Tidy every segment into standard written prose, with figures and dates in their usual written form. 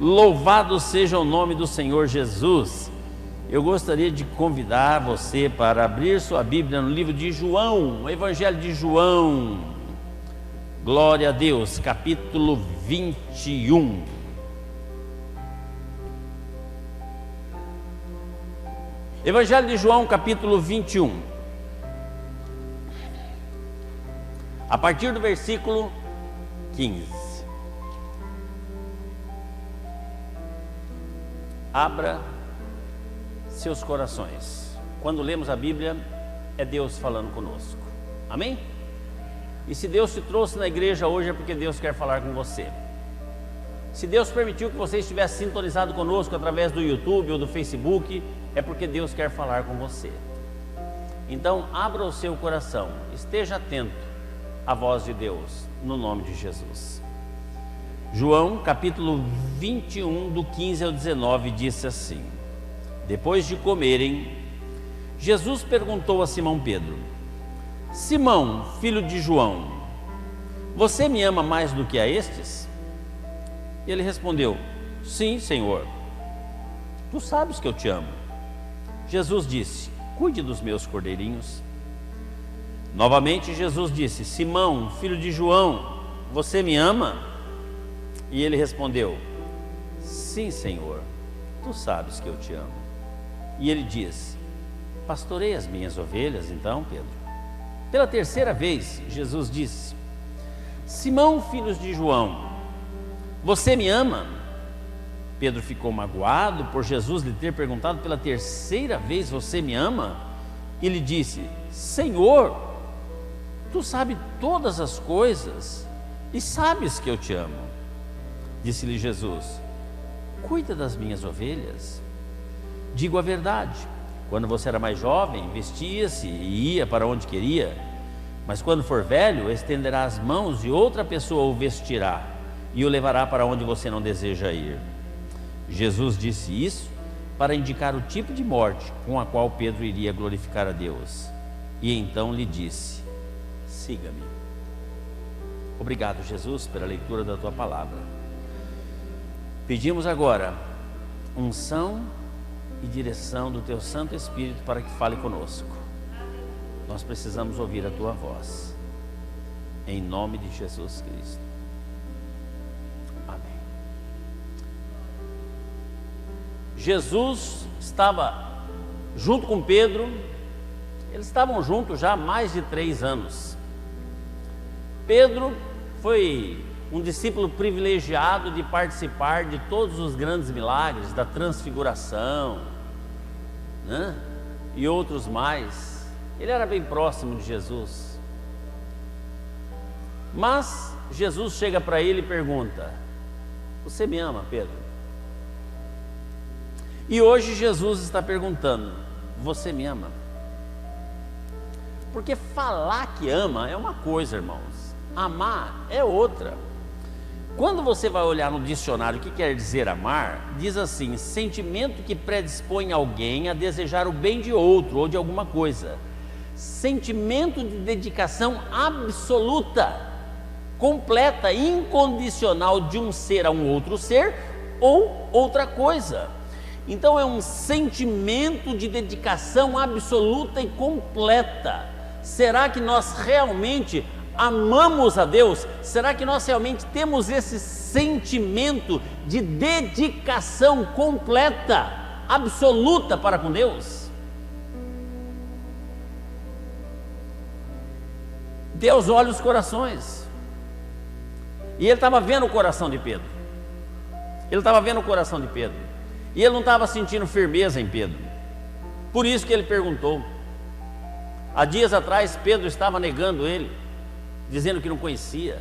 Louvado seja o nome do Senhor Jesus. Eu gostaria de convidar você para abrir sua Bíblia no livro de João, o Evangelho de João. Glória a Deus, capítulo 21. Evangelho de João, capítulo 21. A partir do versículo 15. Abra seus corações. Quando lemos a Bíblia, é Deus falando conosco. Amém? E se Deus te trouxe na igreja hoje, é porque Deus quer falar com você. Se Deus permitiu que você estivesse sintonizado conosco através do YouTube ou do Facebook, é porque Deus quer falar com você. Então, abra o seu coração, esteja atento à voz de Deus, no nome de Jesus. João, capítulo 21, do 15 ao 19, disse assim: Depois de comerem, Jesus perguntou a Simão Pedro: Simão, filho de João, você me ama mais do que a estes? Ele respondeu: Sim, Senhor, tu sabes que eu te amo. Jesus disse: Cuide dos meus cordeirinhos. Novamente Jesus disse: Simão, filho de João, você me ama? E ele respondeu: Sim, Senhor, tu sabes que eu te amo. E ele diz: Pastorei as minhas ovelhas, então, Pedro. Pela terceira vez, Jesus disse: Simão, filho de João, você me ama? Pedro ficou magoado por Jesus lhe ter perguntado pela terceira vez: Você me ama? E lhe disse: Senhor, tu sabes todas as coisas e sabes que eu te amo. Disse-lhe Jesus: Cuida das minhas ovelhas. Digo a verdade, quando você era mais jovem, vestia-se e ia para onde queria, mas quando for velho, estenderá as mãos e outra pessoa o vestirá e o levará para onde você não deseja ir. Jesus disse isso para indicar o tipo de morte com a qual Pedro iria glorificar a Deus. E então lhe disse: Siga-me. Obrigado, Jesus, pela leitura da tua palavra. Pedimos agora unção e direção do teu Santo Espírito para que fale conosco. Nós precisamos ouvir a tua voz, em nome de Jesus Cristo. Amém. Jesus estava junto com Pedro. Eles estavam juntos já há mais de 3 anos. Pedro foi um discípulo privilegiado de participar de todos os grandes milagres da transfiguração, né? E outros mais. Ele era bem próximo de Jesus. Mas Jesus chega para ele e pergunta: Você me ama, Pedro? E hoje Jesus está perguntando: Você me ama? Porque falar que ama é uma coisa, irmãos, amar é outra. Quando você vai olhar no dicionário o que quer dizer amar, diz assim: sentimento que predispõe alguém a desejar o bem de outro ou de alguma coisa. Sentimento de dedicação absoluta, completa, incondicional de um ser a um outro ser ou outra coisa. Então é um sentimento de dedicação absoluta e completa. Será que nós realmente amamos a Deus? Será que nós realmente temos esse sentimento de dedicação completa, absoluta para com Deus? Deus olha os corações. E ele estava vendo o coração de Pedro. Ele estava vendo o coração de Pedro. E ele não estava sentindo firmeza em Pedro. Por isso que ele perguntou. Há dias atrás Pedro estava negando ele, dizendo que não conhecia,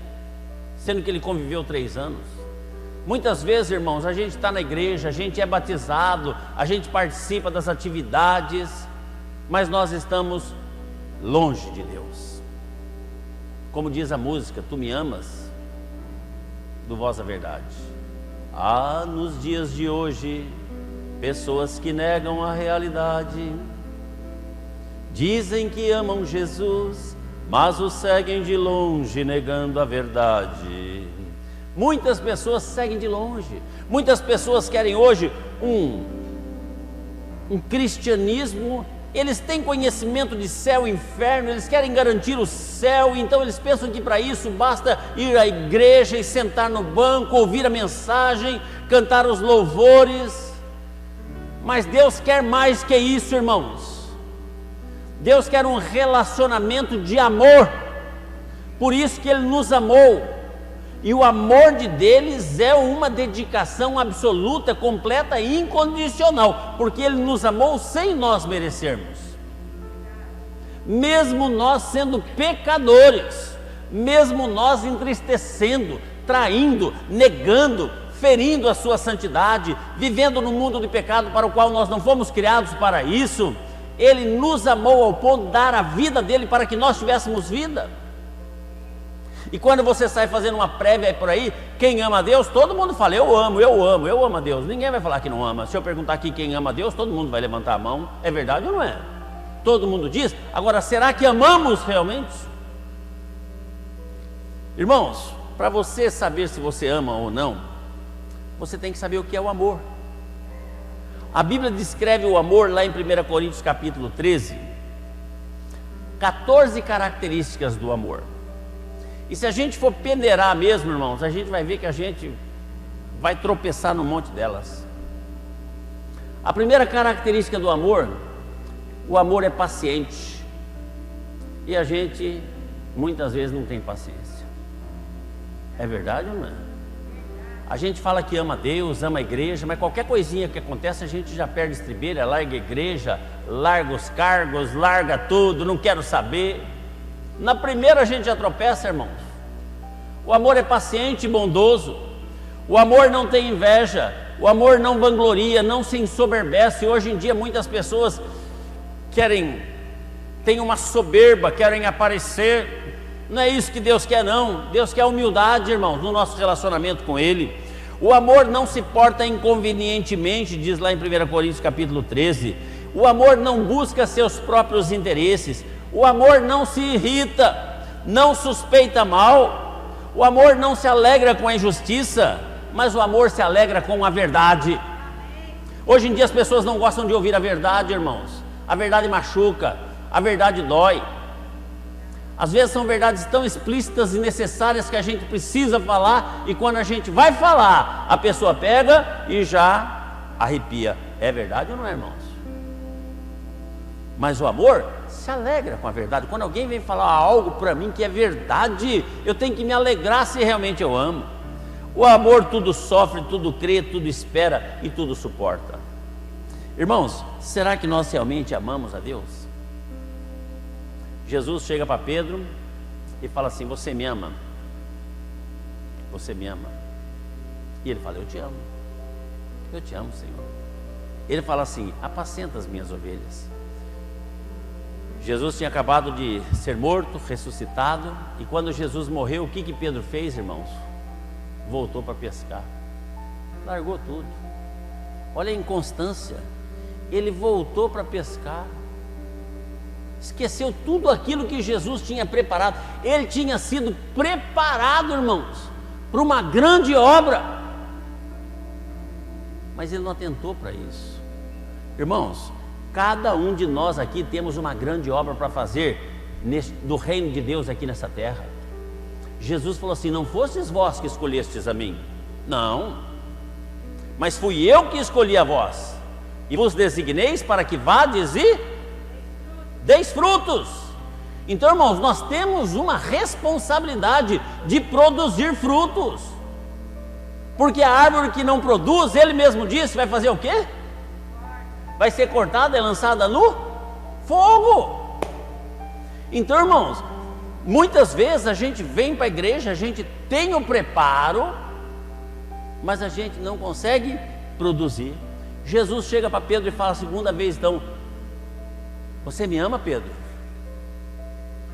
sendo que ele conviveu 3 anos. Muitas vezes, irmãos, a gente está na igreja, a gente é batizado, a gente participa das atividades, mas nós estamos longe de Deus. Como diz a música, Tu me amas, do Voz da Verdade. Há nos dias de hoje pessoas que negam a realidade, dizem que amam Jesus, mas o seguem de longe negando a verdade. Muitas pessoas seguem de longe. Muitas pessoas querem hoje um cristianismo. Eles têm conhecimento de céu e inferno, eles querem garantir o céu, então eles pensam que para isso basta ir à igreja e sentar no banco, ouvir a mensagem, cantar os louvores. Mas Deus quer mais que isso, irmãos. Deus quer um relacionamento de amor. Por isso que Ele nos amou. E o amor deles é uma dedicação absoluta, completa e incondicional, porque Ele nos amou sem nós merecermos. Mesmo nós sendo pecadores, mesmo nós entristecendo, traindo, negando, ferindo a sua santidade, vivendo no mundo de pecado para o qual nós não fomos criados para isso, Ele nos amou ao ponto de dar a vida dele para que nós tivéssemos vida. E quando você sai fazendo uma prévia por aí, quem ama a Deus, todo mundo fala, eu amo a Deus. Ninguém vai falar que não ama. Se eu perguntar aqui quem ama a Deus, todo mundo vai levantar a mão. É verdade ou não é? Todo mundo diz. Agora, será que amamos realmente? Irmãos, para você saber se você ama ou não, você tem que saber o que é o amor. A Bíblia descreve o amor lá em 1 Coríntios capítulo 13, 14 características do amor. E se a gente for peneirar mesmo, irmãos, a gente vai ver que a gente vai tropeçar num monte delas. A primeira característica do amor, o amor é paciente. E a gente muitas vezes não tem paciência. É verdade ou não é? A gente fala que ama Deus, ama a igreja, mas qualquer coisinha que acontece a gente já perde estribeira, larga a igreja, larga os cargos, larga tudo, não quero saber. Na primeira a gente já tropeça, irmãos. O amor é paciente e bondoso. O amor não tem inveja. O amor não vangloria, não se ensoberbece. Hoje em dia muitas pessoas têm uma soberba, querem aparecer. Não é isso que Deus quer, não. Deus quer humildade, irmãos, no nosso relacionamento com Ele. O amor não se porta inconvenientemente, diz lá em 1 Coríntios capítulo 13. O amor não busca seus próprios interesses. O amor não se irrita, não suspeita mal. O amor não se alegra com a injustiça, mas o amor se alegra com a verdade. Hoje em dia as pessoas não gostam de ouvir a verdade, irmãos. A verdade machuca, a verdade dói. Às vezes são verdades tão explícitas e necessárias que a gente precisa falar, e quando a gente vai falar, a pessoa pega e já arrepia. É verdade ou não é, irmãos? Mas o amor se alegra com a verdade. Quando alguém vem falar algo para mim que é verdade, eu tenho que me alegrar se realmente eu amo. O amor tudo sofre, tudo crê, tudo espera e tudo suporta. Irmãos, será que nós realmente amamos a Deus? Jesus chega para Pedro e fala assim: você me ama? Você me ama? E ele fala: eu te amo. Eu te amo, Senhor. Ele fala assim: apacenta as minhas ovelhas. Jesus tinha acabado de ser morto, ressuscitado, e quando Jesus morreu, o que Pedro fez, irmãos? Voltou para pescar, largou tudo. Olha a inconstância. Ele voltou para pescar, esqueceu tudo aquilo que Jesus tinha preparado. Ele tinha sido preparado, irmãos, para uma grande obra, mas ele não atentou para isso. Irmãos, cada um de nós aqui temos uma grande obra para fazer do reino de Deus aqui nessa terra. Jesus falou assim: não fostes vós que escolhestes a mim, não, mas fui eu que escolhi a vós, e vos designeis para que vades e deis frutos. Então, irmãos, nós temos uma responsabilidade de produzir frutos, porque a árvore que não produz, ele mesmo disse, vai fazer o quê? Vai ser cortada e lançada no fogo. Então, irmãos, muitas vezes a gente vem para a igreja, a gente tem o preparo, mas a gente não consegue produzir. Jesus chega para Pedro e fala a segunda vez, então: você me ama, Pedro?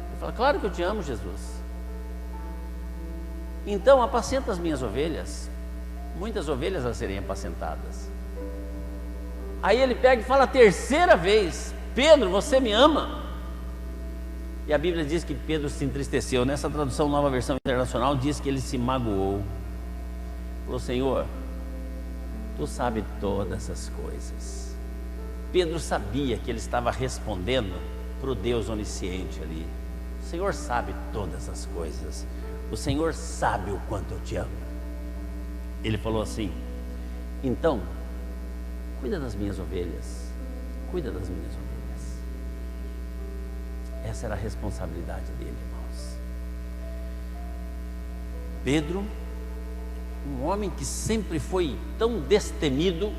Ele fala: claro que eu te amo, Jesus. Então apacenta as minhas ovelhas. Muitas ovelhas a serem apacentadas. Aí ele pega e fala a terceira vez: Pedro, você me ama? E a Bíblia diz que Pedro se entristeceu. Nessa tradução Nova Versão Internacional diz que ele se magoou. Falou: Senhor, Tu sabes todas essas coisas. Pedro sabia que ele estava respondendo para o Deus onisciente ali. O Senhor sabe todas as coisas. O Senhor sabe o quanto eu te amo. Ele falou assim: então, cuida das minhas ovelhas. Cuida das minhas ovelhas. Essa era a responsabilidade dele, irmãos. Pedro, um homem que sempre foi tão destemido,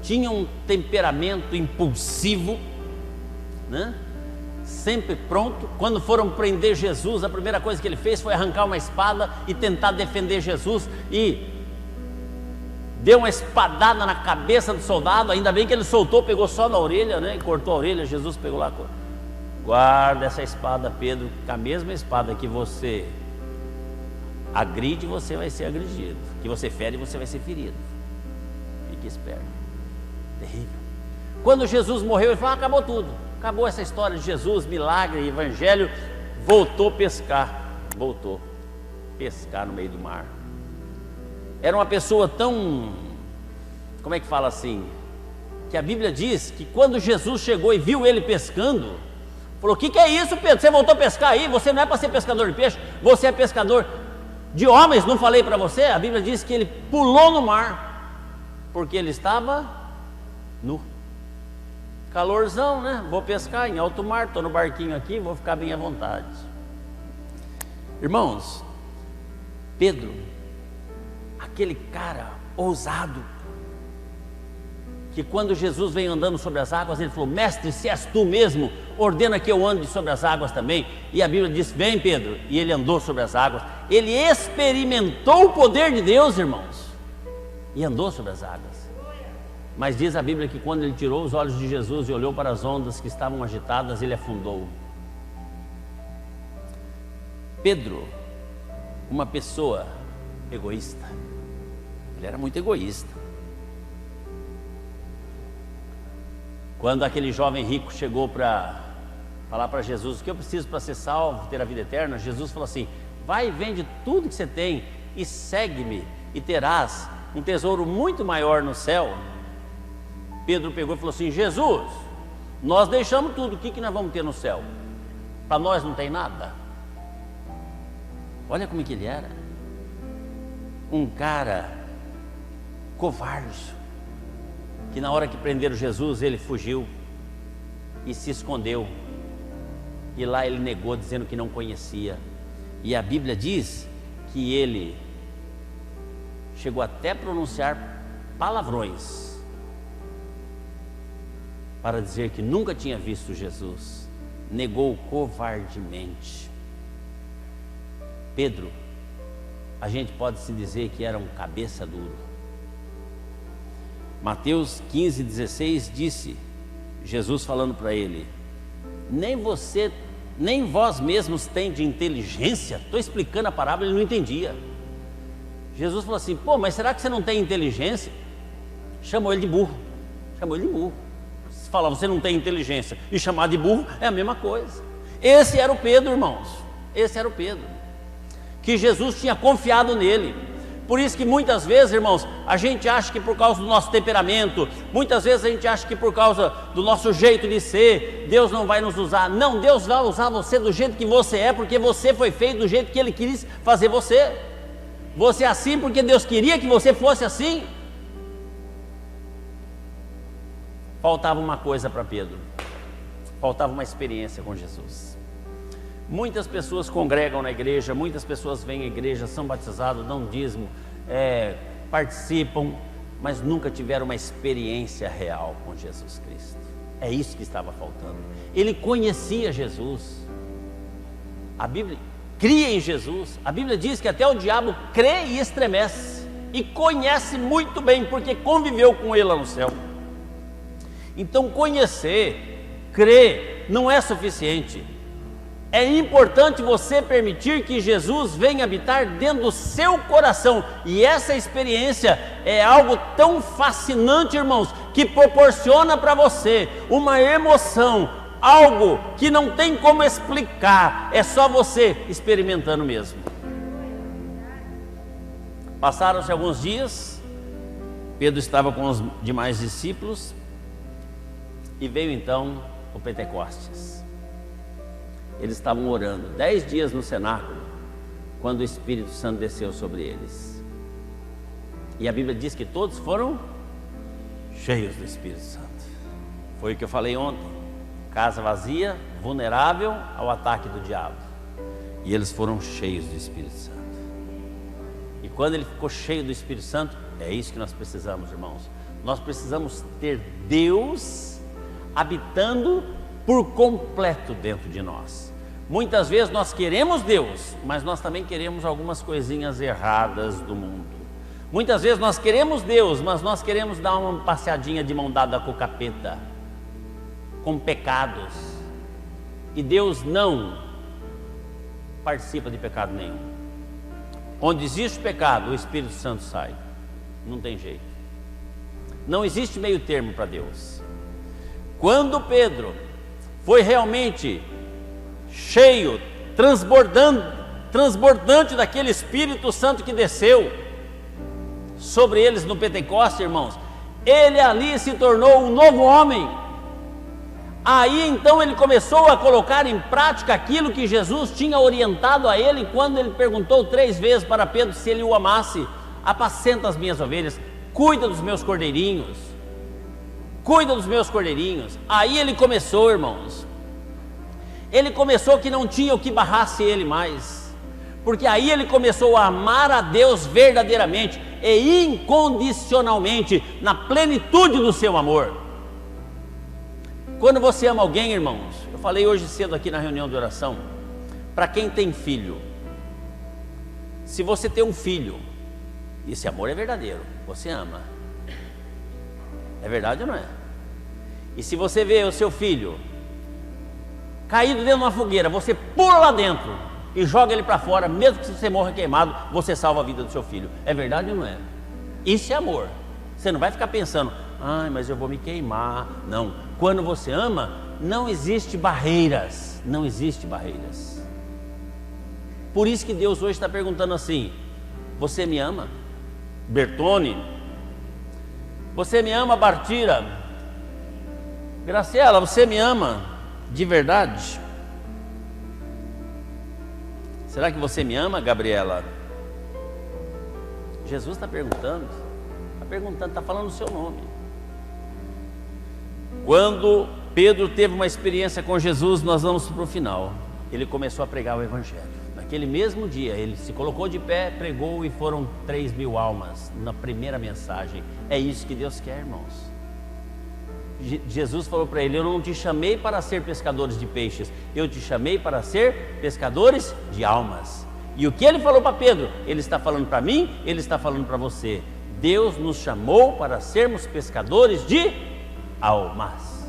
tinha um temperamento impulsivo, né? Sempre pronto. Quando foram prender Jesus, a primeira coisa que ele fez foi arrancar uma espada e tentar defender Jesus, e deu uma espadada na cabeça do soldado. Ainda bem que ele soltou, pegou só na orelha, né? E cortou a orelha. Jesus pegou lá: guarda essa espada, Pedro, que a mesma espada que você agride, você vai ser agredido, que você fere, você vai ser ferido. Fique esperto. Terrível. Quando Jesus morreu, ele falou: acabou tudo, acabou essa história de Jesus, milagre, evangelho. Voltou a pescar, voltou a pescar no meio do mar. Era uma pessoa tão, como é que fala assim, que a Bíblia diz que quando Jesus chegou e viu ele pescando, falou: o que é isso, Pedro? Você voltou a pescar aí? Você não é para ser pescador de peixe, você é pescador de homens, não falei para você? A Bíblia diz que ele pulou no mar, porque ele estava nu. Calorzão, né? Vou pescar em alto mar, estou no barquinho aqui, vou ficar bem à vontade. Irmãos, Pedro, aquele cara ousado, que quando Jesus veio andando sobre as águas, ele falou: mestre, se és tu mesmo, ordena que eu ande sobre as águas também. E a Bíblia diz: vem, Pedro. E ele andou sobre as águas. Ele experimentou o poder de Deus, irmãos, e andou sobre as águas. Mas diz a Bíblia que quando ele tirou os olhos de Jesus e olhou para as ondas que estavam agitadas, ele afundou. Pedro, uma pessoa egoísta, ele era muito egoísta. Quando aquele jovem rico chegou para falar para Jesus: o que eu preciso para ser salvo, ter a vida eterna? Jesus falou assim: vai e vende tudo que você tem e segue-me, e terás um tesouro muito maior no céu. Pedro pegou e falou assim: Jesus, nós deixamos tudo, o que nós vamos ter no céu? Para nós não tem nada. Olha como é que ele era. Um cara covarde, que na hora que prenderam Jesus, ele fugiu e se escondeu, e lá ele negou, dizendo que não conhecia. E a Bíblia diz que ele chegou até a pronunciar palavrões para dizer que nunca tinha visto Jesus. Negou covardemente. Pedro, a gente pode se dizer que era um cabeça duro. Mateus 15:16 disse, Jesus falando para ele: nem você, nem vós mesmos têm de inteligência? Estou explicando a parábola, ele não entendia. Jesus falou assim: pô, mas será que você não tem inteligência? Chamou ele de burro. Chamou ele de burro. Se falar você não tem inteligência e chamar de burro, é a mesma coisa. Esse era o Pedro, irmãos. Esse era o Pedro, que Jesus tinha confiado nele. Por isso que muitas vezes, irmãos, a gente acha que por causa do nosso temperamento, muitas vezes a gente acha que por causa do nosso jeito de ser, Deus não vai nos usar. Não, Deus vai usar você do jeito que você é, porque você foi feito do jeito que Ele quis fazer você. Você é assim porque Deus queria que você fosse assim. Faltava uma coisa para Pedro, faltava uma experiência com Jesus. Muitas pessoas congregam na igreja, muitas pessoas vêm à igreja, são batizados, dão dízimo, participam, mas nunca tiveram uma experiência real com Jesus Cristo. É isso que estava faltando. Ele conhecia Jesus, a Bíblia cria em Jesus. A Bíblia diz que até o diabo crê e estremece, e conhece muito bem, porque conviveu com ele lá no céu. Então conhecer, crer, não é suficiente. É importante você permitir que Jesus venha habitar dentro do seu coração. E essa experiência é algo tão fascinante, irmãos, que proporciona para você uma emoção, algo que não tem como explicar, é só você experimentando mesmo. Passaram-se alguns dias, Pedro estava com os demais discípulos e veio então o Pentecostes. Eles estavam orando 10 dias no cenáculo, quando o Espírito Santo desceu sobre eles. E a Bíblia diz que todos foram cheios do Espírito Santo. Foi o que eu falei ontem: casa vazia, vulnerável ao ataque do diabo. E eles foram cheios do Espírito Santo. E quando ele ficou cheio do Espírito Santo, é isso que nós precisamos, irmãos. Nós precisamos ter Deus habitando por completo dentro de nós. Muitas vezes nós queremos Deus, mas nós também queremos algumas coisinhas erradas do mundo. Muitas vezes nós queremos Deus, mas nós queremos dar uma passeadinha de mão dada com o capeta, com pecados. E Deus não participa de pecado nenhum. Onde existe pecado, o Espírito Santo sai. Não tem jeito. Não existe meio termo para Deus. Quando Pedro foi realmente cheio, transbordante daquele Espírito Santo que desceu sobre eles no Pentecostes, irmãos, ele ali se tornou um novo homem. Aí então ele começou a colocar em prática aquilo que Jesus tinha orientado a ele quando ele perguntou 3 vezes para Pedro se ele o amasse: apacenta as minhas ovelhas, cuida dos meus cordeirinhos, cuida dos meus cordeirinhos. Aí ele começou, irmãos, ele começou que não tinha o que barrasse ele mais, porque aí ele começou a amar a Deus verdadeiramente e incondicionalmente, na plenitude do seu amor. Quando você ama alguém, irmãos, eu falei hoje cedo aqui na reunião de oração, para quem tem filho, se você tem um filho, esse amor é verdadeiro, você ama, é verdade ou não é? E se você vê o seu filho caído dentro de uma fogueira, você pula lá dentro e joga ele para fora, mesmo que você morra queimado, você salva a vida do seu filho, é verdade ou não é? Isso é amor. Você não vai ficar pensando: ai, mas eu vou me queimar. Não, quando você ama, não existe barreiras, não existe barreiras. Por isso que Deus hoje está perguntando assim: você me ama? Bertone, você me ama? Bartira, Graciela, você me ama de verdade? Será que você me ama, Gabriela? Jesus está perguntando, está falando o seu nome. Quando Pedro teve uma experiência com Jesus, nós vamos para o final, ele começou a pregar o Evangelho. Naquele mesmo dia, ele se colocou de pé, pregou e foram 3.000 almas na primeira mensagem. É isso que Deus quer, irmãos. Jesus falou para ele: eu não te chamei para ser pescadores de peixes, eu te chamei para ser pescadores de almas. E o que ele falou para Pedro, ele está falando para mim, ele está falando para você. Deus nos chamou para sermos pescadores de almas.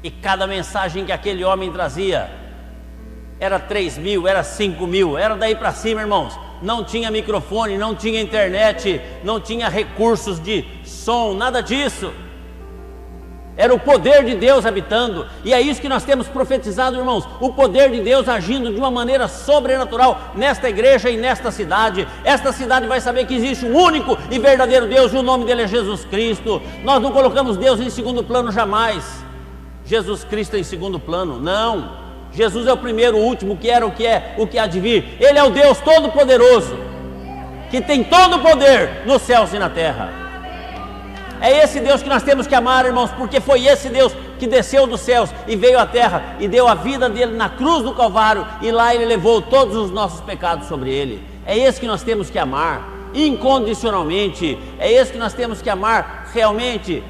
E cada mensagem que aquele homem trazia, era 3.000, era 5.000, era daí para cima, irmãos. Não tinha microfone, não tinha internet, não tinha recursos de som, nada disso. Era o poder de Deus habitando, e é isso que nós temos profetizado, irmãos, o poder de Deus agindo de uma maneira sobrenatural nesta igreja e nesta cidade. Esta cidade vai saber que existe um único e verdadeiro Deus, e o nome dele é Jesus Cristo. Nós não colocamos Deus em segundo plano jamais, Jesus Cristo em segundo plano, não. Jesus é o primeiro, o último, que era, o que é, o que há de vir. Ele é o Deus Todo-Poderoso, que tem todo o poder nos céus e na terra. É esse Deus que nós temos que amar, irmãos, porque foi esse Deus que desceu dos céus e veio à terra e deu a vida dele na cruz do Calvário, e lá ele levou todos os nossos pecados sobre ele. É esse que nós temos que amar incondicionalmente, é esse que nós temos que amar realmente,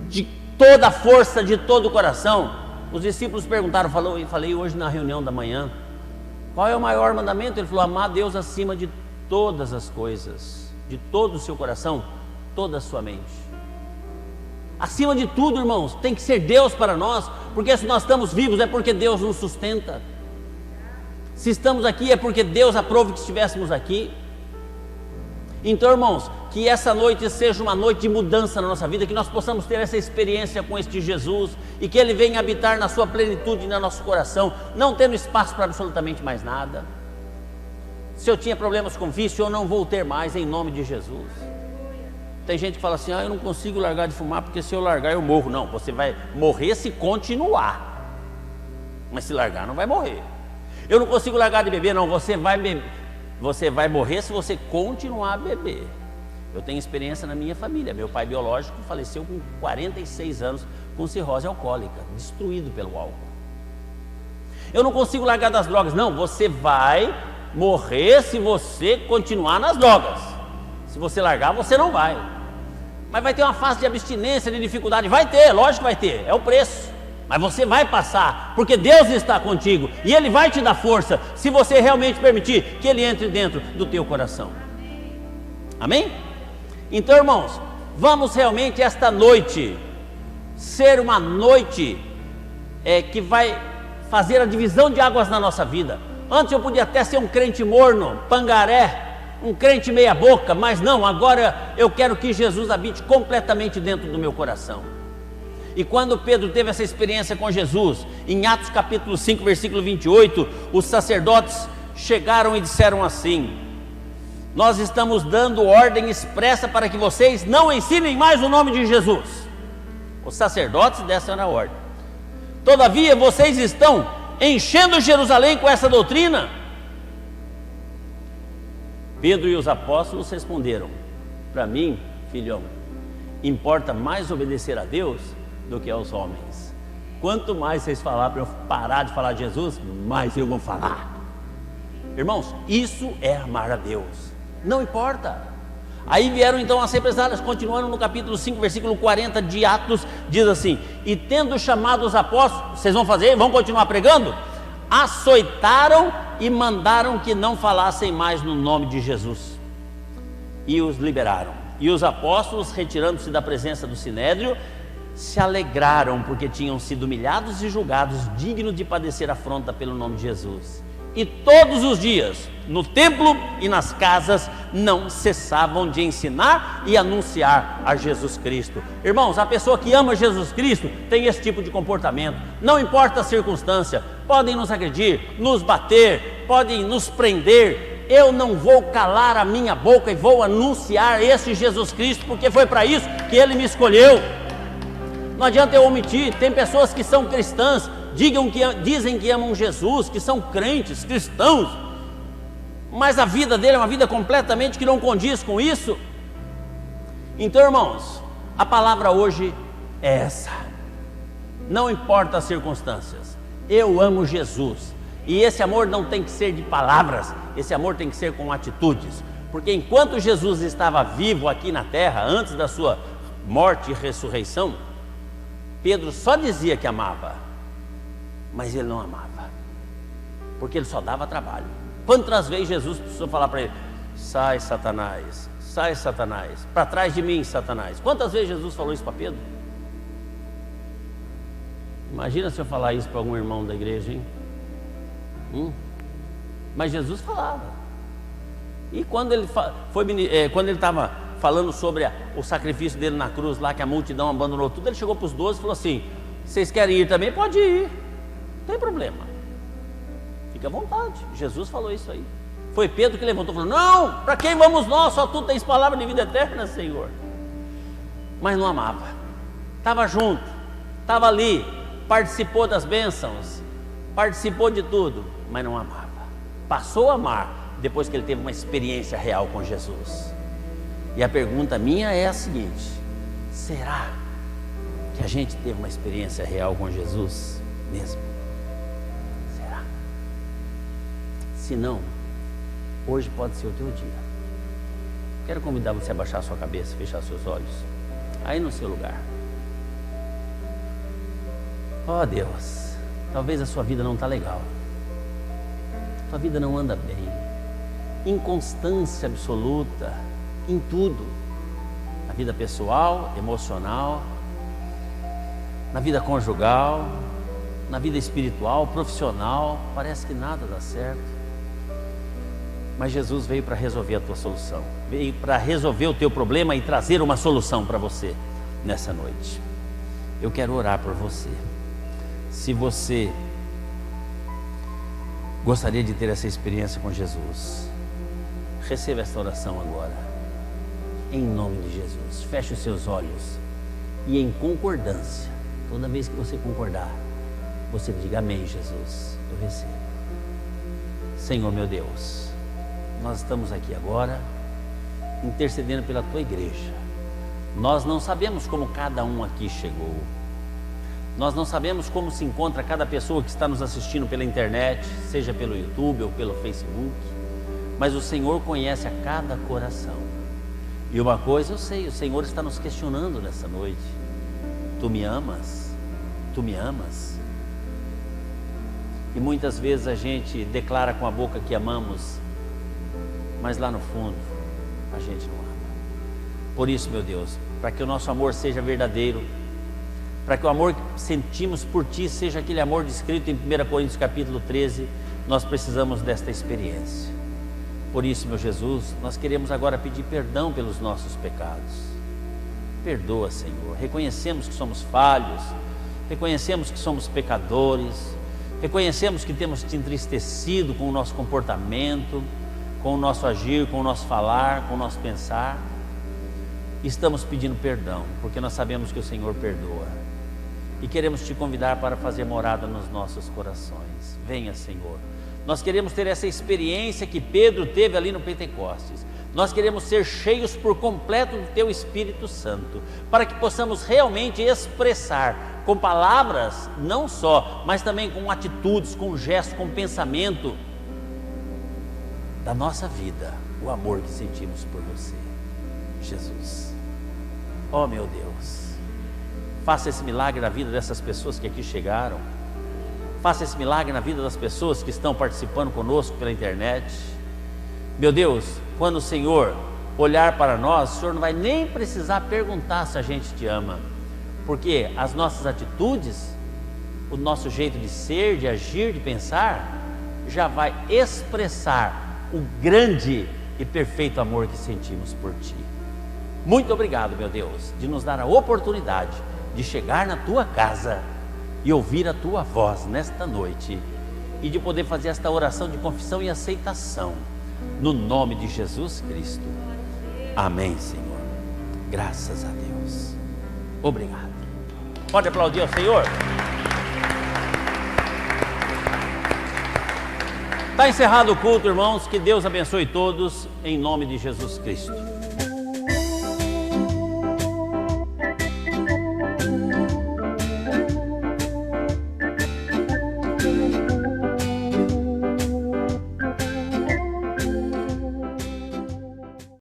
de toda a força, de todo o coração. Os discípulos perguntaram, falei hoje na reunião da manhã, qual é o maior mandamento? Ele falou: amar Deus acima de todas as coisas, de todo o seu coração, toda a sua mente. Acima de tudo, irmãos, tem que ser Deus para nós, porque se nós estamos vivos é porque Deus nos sustenta. Se estamos aqui é porque Deus aprove que estivéssemos aqui. Então, irmãos, que essa noite seja uma noite de mudança na nossa vida, que nós possamos ter essa experiência com este Jesus, e que Ele venha habitar na sua plenitude no nosso coração, não tendo espaço para absolutamente mais nada. Se eu tinha problemas com vício, eu não vou ter mais em nome de Jesus. Tem gente que fala assim, eu não consigo largar de fumar porque se eu largar eu morro. Não, você vai morrer se continuar, mas se largar não vai morrer. Eu não consigo largar de beber. Não, você vai morrer se você continuar a beber. Eu tenho experiência na minha família. Meu pai biológico faleceu com 46 anos com cirrose alcoólica, destruído pelo álcool. Eu não consigo largar das drogas. Não, você vai morrer se você continuar nas drogas. Se você largar, você não vai. Mas vai ter uma fase de abstinência, de dificuldade. Vai ter, lógico que vai ter, é o preço. Mas você vai passar, porque Deus está contigo. E Ele vai te dar força, se você realmente permitir que Ele entre dentro do teu coração. Amém? Então, irmãos, vamos realmente esta noite ser uma noite que vai fazer a divisão de águas na nossa vida. Antes eu podia até ser um crente morno, pangaré, um crente meia boca, mas não, agora eu quero que Jesus habite completamente dentro do meu coração. E quando Pedro teve essa experiência com Jesus, em Atos capítulo 5, versículo 28, os sacerdotes chegaram e disseram assim: nós estamos dando ordem expressa para que vocês não ensinem mais o nome de Jesus. Os sacerdotes dessem a ordem. Todavia vocês estão enchendo Jerusalém com essa doutrina. Pedro e os apóstolos responderam: para mim, filhão, importa mais obedecer a Deus do que aos homens. Quanto mais vocês falar para eu parar de falar de Jesus, mais eu vou falar. Irmãos, isso é amar a Deus. Não importa. Aí vieram então as represálias, continuando no capítulo 5, versículo 40 de Atos, diz assim: e tendo chamado os apóstolos, vocês vão fazer? Vão continuar pregando? Açoitaram e mandaram que não falassem mais no nome de Jesus, e os liberaram. E os apóstolos, retirando-se da presença do sinédrio, se alegraram porque tinham sido humilhados e julgados dignos de padecer afronta pelo nome de Jesus. E todos os dias, no templo e nas casas, não cessavam de ensinar e anunciar a Jesus Cristo. Irmãos, a pessoa que ama Jesus Cristo tem esse tipo de comportamento. Não importa a circunstância, podem nos agredir, nos bater, podem nos prender. Eu não vou calar a minha boca e vou anunciar esse Jesus Cristo, porque foi para isso que Ele me escolheu. Não adianta eu omitir. Tem pessoas que são cristãs, dizem que amam Jesus, que são crentes, cristãos, mas a vida dele é uma vida completamente que não condiz com isso. Então, irmãos, a palavra hoje é essa: não importa as circunstâncias, eu amo Jesus. E esse amor não tem que ser de palavras, esse amor tem que ser com atitudes, porque enquanto Jesus estava vivo aqui na terra, antes da sua morte e ressurreição, Pedro só dizia que amava, mas ele não amava, porque ele só dava trabalho. Quantas vezes Jesus precisou falar para ele: sai Satanás, para trás de mim Satanás. Quantas vezes Jesus falou isso para Pedro? Imagina se eu falar isso para algum irmão da igreja, hein? Mas Jesus falava. E quando ele estava falando sobre o sacrifício dele na cruz lá, que a multidão abandonou tudo, ele chegou para os 12 e falou assim: vocês querem ir também? Pode ir, não tem problema, fica à vontade. Jesus falou isso aí. Foi Pedro que levantou e falou: não, para quem vamos nós? Só tu tens palavra de vida eterna, Senhor. Mas não amava. Estava junto, estava ali, participou das bênçãos, participou de tudo, mas não amava. Passou a amar depois que ele teve uma experiência real com Jesus. E a pergunta minha é a seguinte: será que a gente teve uma experiência real com Jesus mesmo? Será? Se não, hoje pode ser o teu dia. Quero convidar você a baixar sua cabeça, fechar seus olhos, aí no seu lugar. Ó Deus, talvez a sua vida não está legal, sua vida não anda bem, inconstância absoluta em tudo, na vida pessoal, emocional, na vida conjugal, na vida espiritual, profissional, parece que nada dá certo. Mas Jesus veio para resolver a tua solução, veio para resolver o teu problema e trazer uma solução para você nessa noite. Eu quero orar por você. Se você gostaria de ter essa experiência com Jesus, Receba esta oração agora, em nome de Jesus. Feche os seus olhos e, em concordância, toda vez que você concordar, você diga: amém, Jesus, eu recebo. Senhor meu Deus, nós estamos aqui agora intercedendo pela tua igreja. Nós não sabemos como cada um aqui chegou. Nós não sabemos como se encontra cada pessoa que está nos assistindo pela internet, seja pelo YouTube ou pelo Facebook, mas o Senhor conhece a cada coração. E uma coisa eu sei, o Senhor está nos questionando nessa noite: tu me amas? Tu me amas? E muitas vezes a gente declara com a boca que amamos, mas lá no fundo a gente não ama. Por isso, meu Deus, para que o nosso amor seja verdadeiro, para que o amor que sentimos por Ti seja aquele amor descrito em 1 Coríntios capítulo 13, nós precisamos desta experiência. Por isso, meu Jesus, nós queremos agora pedir perdão pelos nossos pecados. Perdoa, Senhor. Reconhecemos que somos falhos, reconhecemos que somos pecadores, reconhecemos que temos Te entristecido com o nosso comportamento, com o nosso agir, com o nosso falar, com o nosso pensar. Estamos pedindo perdão, porque nós sabemos que o Senhor perdoa. E queremos Te convidar para fazer morada nos nossos corações. Venha, Senhor. Nós queremos ter essa experiência que Pedro teve ali no Pentecostes. Nós queremos ser cheios por completo do Teu Espírito Santo, para que possamos realmente expressar com palavras, não só, mas também com atitudes, com gestos, com pensamento da nossa vida, o amor que sentimos por Você, Jesus. Oh, meu Deus, faça esse milagre na vida dessas pessoas que aqui chegaram. Faça esse milagre na vida das pessoas que estão participando conosco pela internet. Meu Deus, quando o Senhor olhar para nós, o Senhor não vai nem precisar perguntar se a gente Te ama, porque as nossas atitudes, o nosso jeito de ser, de agir, de pensar, já vai expressar o grande e perfeito amor que sentimos por Ti. Muito obrigado, meu Deus, de nos dar a oportunidade de chegar na Tua casa e ouvir a Tua voz nesta noite, e de poder fazer esta oração de confissão e aceitação, no nome de Jesus Cristo. Amém, Senhor. Graças a Deus. Obrigado. Pode aplaudir ao Senhor. Está encerrado o culto, irmãos. Que Deus abençoe todos, em nome de Jesus Cristo.